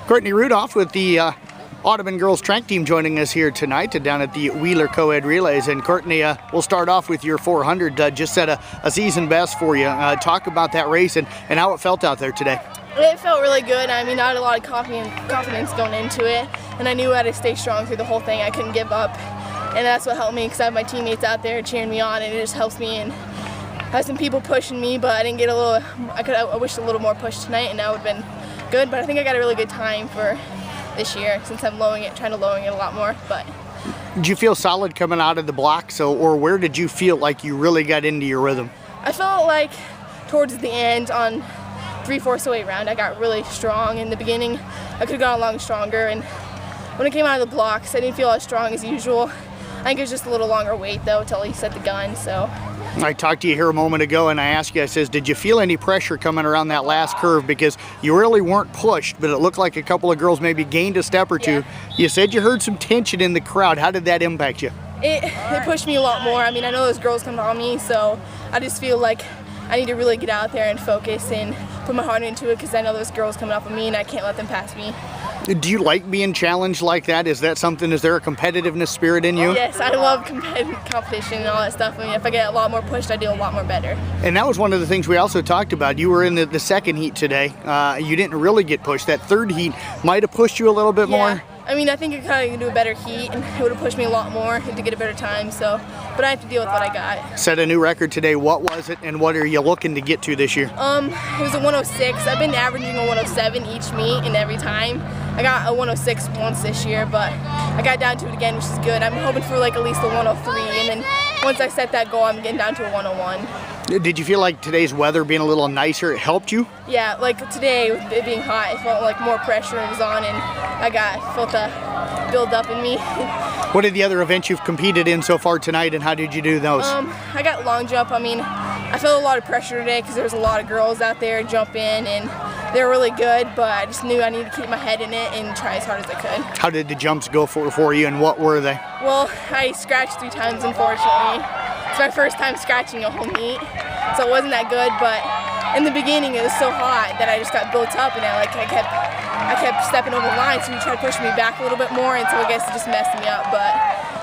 Courtney Rudolph with the Audubon girls track team joining us here tonight down at the Wheeler Co-Ed Relays. And Courtney, we'll start off with your 400. Just set a season best for you. Talk about that race and how it felt out there today. It felt really good. I mean, I had a lot of confidence going into it, and I knew I had to stay strong through the whole thing. I couldn't give up, and that's what helped me because I have my teammates out there cheering me on, and it just helps me. And I had some people pushing me, but I didn't get I wished a little more push tonight, and that would have been good. But I think I got a really good time for this year since I'm trying to lowering it a lot more. But did you feel solid coming out of the block? or where did you feel like you really got into your rhythm? I felt like towards the end on 3/4 away round, I got really strong. In the beginning, I could have gone along stronger, and when it came out of the blocks, I didn't feel as strong as usual. I think it was just a little longer wait though until he set the gun. So I talked to you here a moment ago, and I asked you, I says, did you feel any pressure coming around that last curve? Because you really weren't pushed, but it looked like a couple of girls maybe gained a step or two. You said you heard some tension in the crowd. How did that impact you? It pushed me a lot more. I mean, I know those girls come on me, so I just feel like I need to really get out there and focus and put my heart into it because I know those girls coming up on me and I can't let them pass me. Do you like being challenged like that? Is that something, is there a competitiveness spirit in you? Yes, I love competition and all that stuff. I mean, if I get a lot more pushed, I do a lot more better. And that was one of the things we also talked about. You were in the second heat today. You didn't really get pushed. That third heat might have pushed you a little bit more. I mean, I think I kind of do a better heat, and it would have pushed me a lot more to get a better time. So, but I have to deal with what I got. Set a new record today. What was it, and what are you looking to get to this year? It was a 106. I've been averaging a 107 each meet, and every time I got a 106 once this year, but I got down to it again, which is good. I'm hoping for like at least a 103, and then once I set that goal, I'm getting down to a 101. Did you feel like today's weather being a little nicer, it helped you? Yeah, like today with it being hot, it felt like more pressure was on, and I felt the build up in me. What are the other events you've competed in so far tonight, and how did you do those? I got long jump. I mean, I felt a lot of pressure today because there was a lot of girls out there jumping, and they were really good, but I just knew I needed to keep my head in it and try as hard as I could. How did the jumps go for you, and what were they? Well, I scratched 3 times, unfortunately. It's my first time scratching a whole meet, so it wasn't that good, but in the beginning it was so hot that I just got built up, and I kept stepping over the line, so he tried to push me back a little bit more, and so I guess it just messed me up, but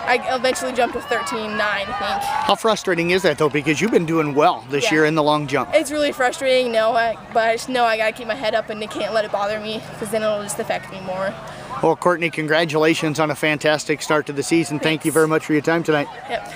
I eventually jumped to 13.9, I think. How frustrating is that though, because you've been doing well this year in the long jump? It's really frustrating, but I just know I gotta keep my head up and I can't let it bother me, because then it'll just affect me more. Well, Courtney, congratulations on a fantastic start to the season. Thanks. Thank you very much for your time tonight. Yep.